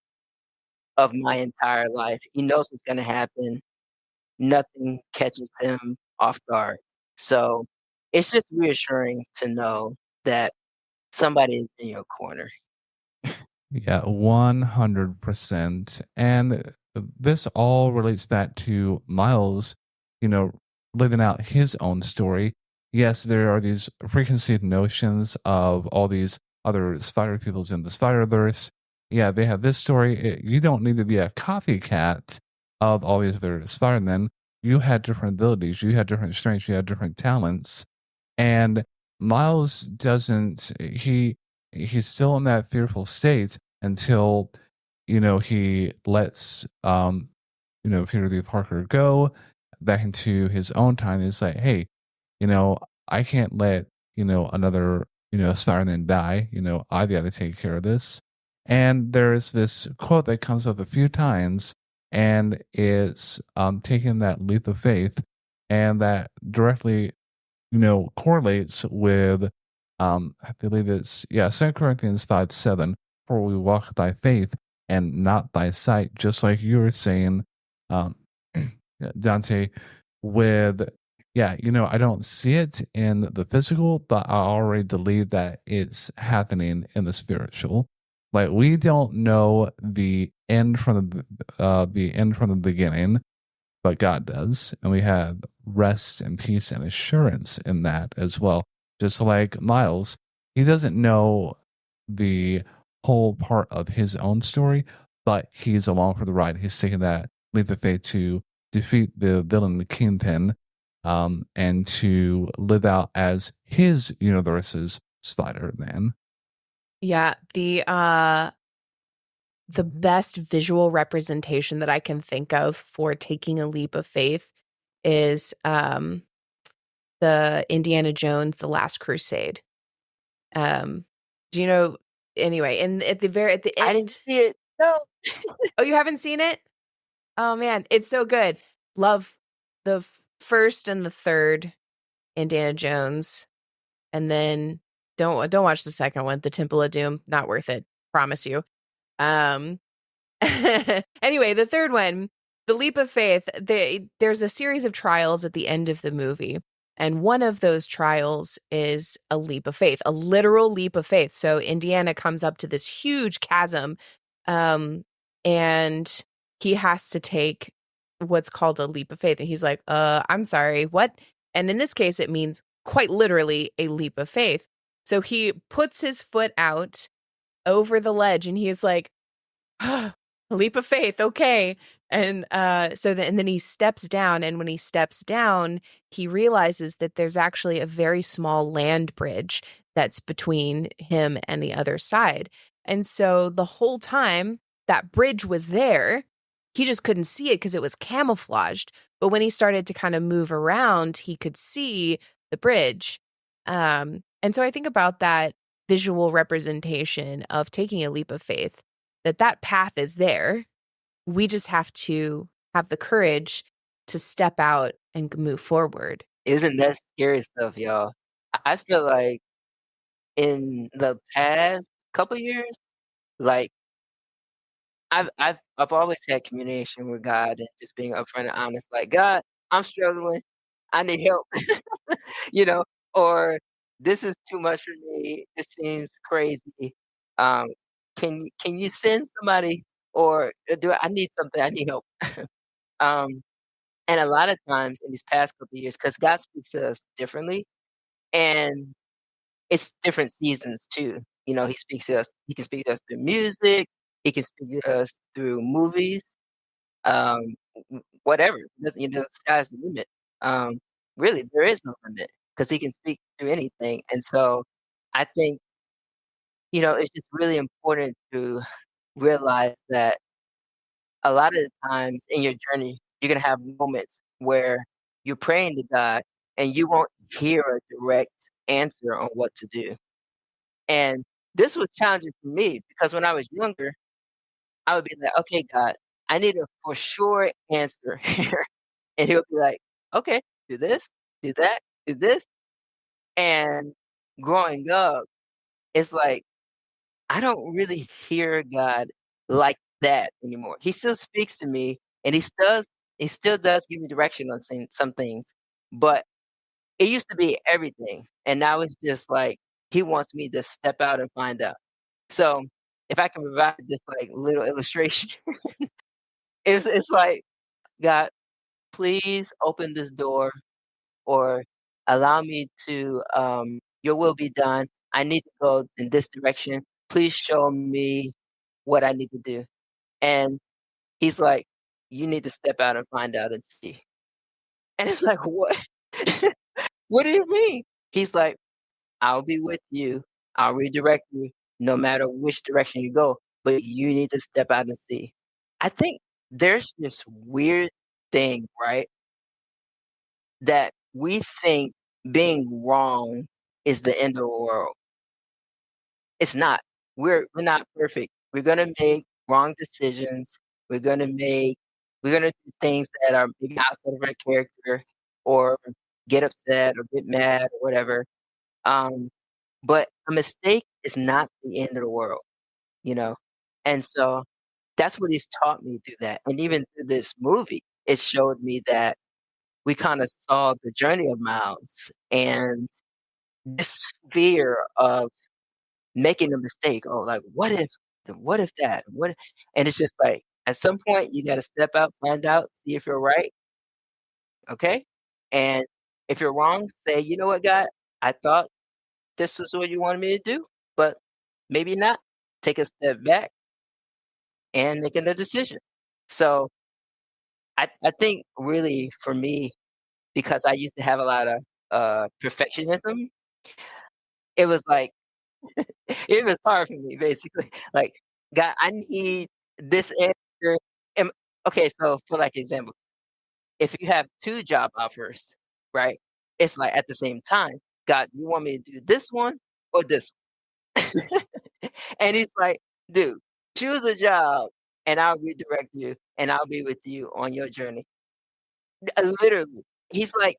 of my entire life. He knows what's going to happen. Nothing catches him off guard. So it's just reassuring to know that somebody is in your corner. Yeah, 100%. And this all relates back to Miles, you know, living out his own story. Yes, there are these preconceived notions of all these other spider peoples in the Spider-Verse. Yeah, they have this story. You don't need to be a copycat of all these other Spider-Men. You had different abilities, you had different strengths, you had different talents. And Miles doesn't, he's still in that fearful state until, he lets, Peter B. Parker go back into his own time. It's like, hey, I can't let, another, Spider-Man die. I've got to take care of this. And there's this quote that comes up a few times, and it's taking that leap of faith, and that directly, correlates with, I believe it's, 2 Corinthians 5:7, for we walk by faith and not by sight, just like you were saying, um, Dante, with, I don't see it in the physical, but I already believe that it's happening in the spiritual. Like, we don't know the end from the beginning, but God does. And we have rest and peace and assurance in that as well. Just like Miles, he doesn't know the whole part of his own story, but he's along for the ride. He's taking that leap of faith to defeat the villain, the Kingpin, and to live out as his universe's Spider-Man. Yeah, the best visual representation that I can think of for taking a leap of faith is the Indiana Jones, The Last Crusade. Do you know? Anyway, and at the end, I didn't see it. No. Oh, you haven't seen it? Oh man, it's so good. Love the first and the third Indiana Jones, and then don't watch the second one, The Temple of Doom. Not worth it. Promise you. Anyway, the third one, The Leap of Faith, there's a series of trials at the end of the movie. And one of those trials is a leap of faith, a literal leap of faith. So Indiana comes up to this huge chasm, and he has to take what's called a leap of faith. And he's like, I'm sorry, what? And in this case, it means quite literally a leap of faith. So he puts his foot out over the ledge and he's like, a leap of faith, okay. And then he steps down, and when he steps down, he realizes that there's actually a very small land bridge that's between him and the other side. And so the whole time that bridge was there, he just couldn't see it because it was camouflaged. But when he started to kind of move around, he could see the bridge. And so I think about that visual representation of taking a leap of faith, that path is there. We just have to have the courage to step out and move forward. Isn't that scary stuff, y'all? I feel like in the past couple years, like I've always had communication with God and just being upfront and honest, like, God, I'm struggling, I need help, you know, or this is too much for me, this seems crazy. Um, can you send somebody, or do I need something, I need help. Um, and a lot of times in these past couple of years, because God speaks to us differently, and it's different seasons too. You know, he can speak to us through music, he can speak to us through movies, um, whatever. The sky's the limit. Really, there is no limit because he can speak through anything. And so I think, it's just really important to realize that a lot of the times in your journey, you're gonna have moments where you're praying to God and you won't hear a direct answer on what to do. And this was challenging for me because when I was younger, I would be like, "Okay, God, I need a for sure answer here." And he'll be like, "Okay, do this, do that, do this." And growing up, it's like I don't really hear God like that anymore. He still speaks to me, and he still does give me direction on some things, but it used to be everything, and now it's just like he wants me to step out and find out. So, if I can provide this, like, little illustration, it's like, "God, please open this door or allow me to, your will be done. I need to go in this direction. Please show me what I need to do." And he's like, "You need to step out and find out and see." And it's like, "What? What do you mean?" He's like, "I'll be with you. I'll redirect you, no matter which direction you go, but you need to step out and see. I think there's this weird thing, right? That we think being wrong is the end of the world. It's not. We're not perfect. We're gonna make wrong decisions. We're gonna do things that are maybe outside of our character, or get upset or get mad or whatever. Um, but a mistake is not the end of the world, you know? And so that's what he's taught me through that. And even through this movie, it showed me that we kind of saw the journey of Miles and this fear of making a mistake. Oh, like what if that? And it's just like at some point you gotta step out, find out, see if you're right, okay? And if you're wrong, say, you know what, God, I thought this was what you wanted me to do, but maybe not. Take a step back and making a decision. So I think really for me, because I used to have a lot of perfectionism, it was like it was hard for me basically. Like, God, I need this answer. Am- Okay, so for like example, if you have two job offers, right? It's like at the same time, God, you want me to do this one or this one? And he's like, dude, choose a job and I'll redirect you and I'll be with you on your journey. Literally. He's like,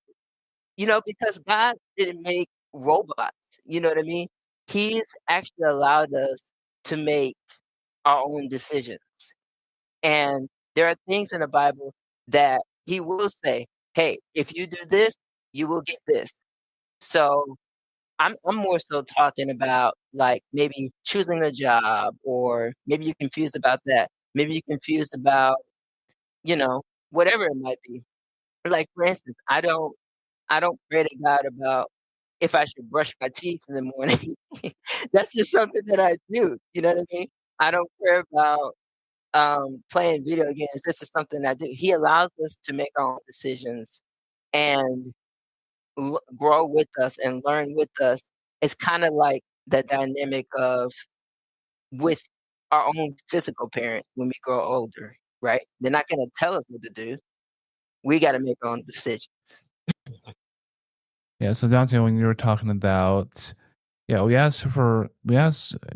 because God didn't make robots, you know what I mean? He's actually allowed us to make our own decisions. And there are things in the Bible that he will say, hey, if you do this, you will get this. So I'm more so talking about like maybe choosing a job, or maybe you're confused about that. Maybe you're confused about, you know, whatever it might be. Like for instance, I don't pray to God about if I should brush my teeth in the morning. That's just something that I do. You know what I mean? I don't care about playing video games. This is something I do. He allows us to make our own decisions and grow with us and learn with us. It's kind of like the dynamic of with our own physical parents when we grow older, right? They're not going to tell us what to do. We got to make our own decisions. Yeah, so Dante, when you were talking about, yeah, we asked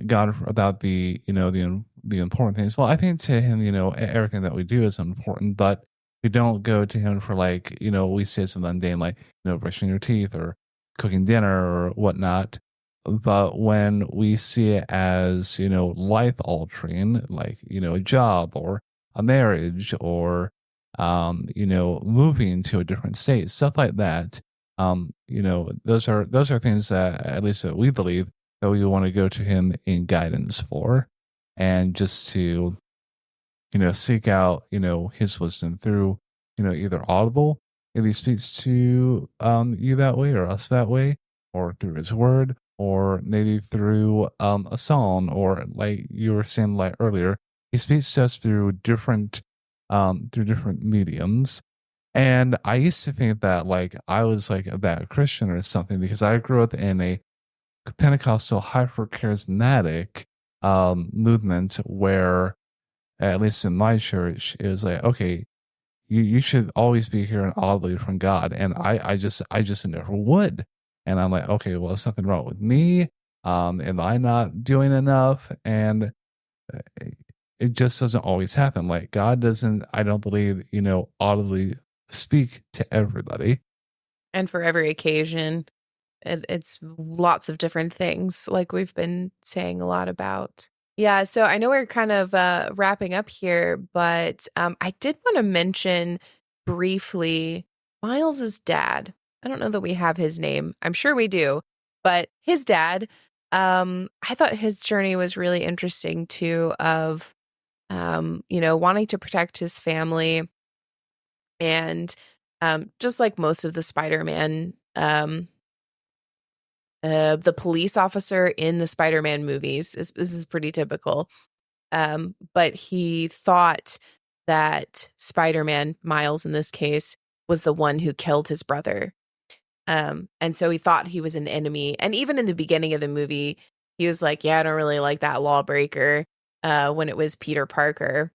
God about the important things. Well, I think to him, everything that we do is important, but we don't go to him for like, we say something mundane like, brushing your teeth or cooking dinner or whatnot. But when we see it as, life altering, like, a job or a marriage or, moving to a different state, stuff like that, those are things that at least that we believe that we want to go to him in guidance for, and just to seek out his wisdom through either audible if he speaks to you that way or us that way, or through his word, or maybe through a song, or like you were saying like earlier, he speaks to us through different mediums. And I used to think that like I was like a bad Christian or something because I grew up in a Pentecostal hyper charismatic movement where, at least in my church, it was like, okay, you should always be hearing audibly from God. And I just never would. And I'm like, okay, well, there's something wrong with me. Am I not doing enough? And uh, it just doesn't always happen. Like God doesn't, I don't believe, audibly speak to everybody. And for every occasion, it's lots of different things, like we've been saying a lot about. Yeah, so I know we're kind of wrapping up here, but I did want to mention briefly Miles's dad. I don't know that we have his name. I'm sure we do, but his dad, I thought his journey was really interesting too, of wanting to protect his family, and just like most of the Spider-Man, the police officer in the Spider-Man movies, this is pretty typical. But he thought that Spider-Man, Miles in this case, was the one who killed his brother. And so he thought he was an enemy. And even in the beginning of the movie, he was like, yeah, I don't really like that lawbreaker, when it was Peter Parker.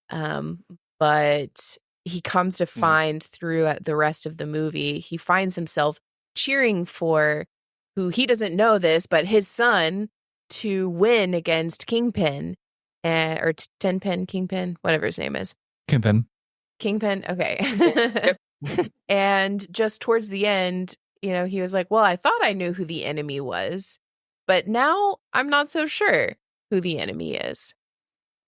But he comes to find through the rest of the movie, he finds himself cheering for who he doesn't know this, but his son to win against Kingpin, or Tenpin, Kingpin, whatever his name is. Kingpin. Okay. And just towards the end, he was like, well, I thought I knew who the enemy was, but now I'm not so sure who the enemy is.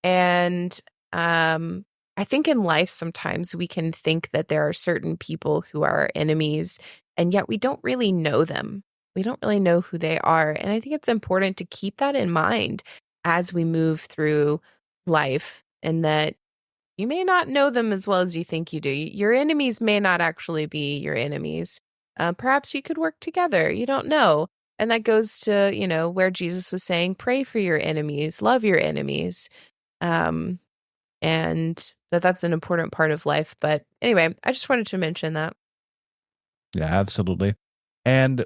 And I think in life, sometimes we can think that there are certain people who are our enemies, and yet we don't really know them. We don't really know who they are. And I think it's important to keep that in mind as we move through life, and that you may not know them as well as you think you do. Your enemies may not actually be your enemies. Perhaps you could work together. You don't know. And that goes to, where Jesus was saying, pray for your enemies, love your enemies. And that's an important part of life. But anyway, I just wanted to mention that. Yeah, absolutely. And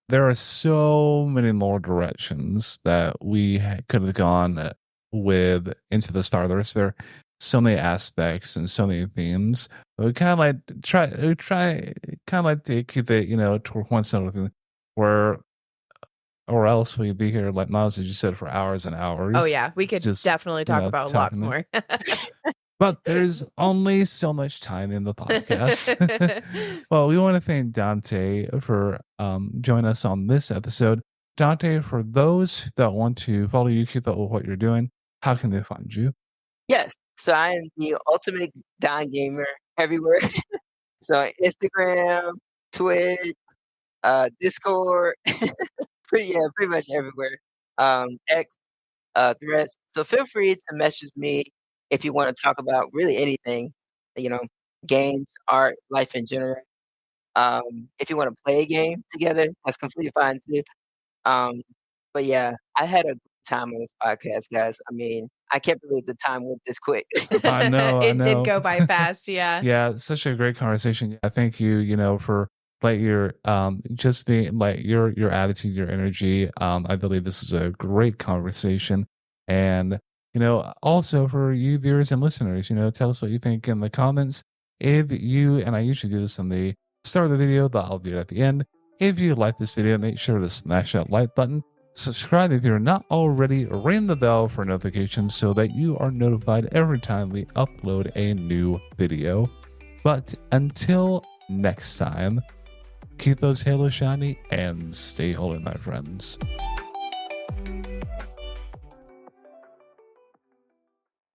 there are so many more directions that we could have gone with Into the Stardust. There are so many aspects and so many themes. We kind of like try to keep it, toward one side of the where, or else we'd be here, like Miles, as you said, for hours and hours. Oh yeah, we could just, definitely talk about lots more. But there's only so much time in the podcast. Well, we want to thank Donte for joining us on this episode. Donte, for those that want to follow you, keep up with what you're doing, how can they find you? Yes. So I am the ultimate Don gamer everywhere. So Instagram, Twitch, Discord, pretty much everywhere. X, Threads. So feel free to message me if you want to talk about really anything, games, art, life in general. If you want to play a game together, that's completely fine too. But yeah, I had a good time on this podcast, guys. I mean, I can't believe the time went this quick. I know. It did go by fast, yeah. Yeah, such a great conversation. I thank you, for like your just being like your attitude, your energy. I believe this is a great conversation. And also for you viewers and listeners, tell us what you think in the comments. If you, and I usually do this in the start of the video, but I'll do it at the end. If you like this video, make sure to smash that like button. Subscribe if you're not already. Ring the bell for notifications so that you are notified every time we upload a new video. But until next time, keep those halos shiny and stay holy, my friends.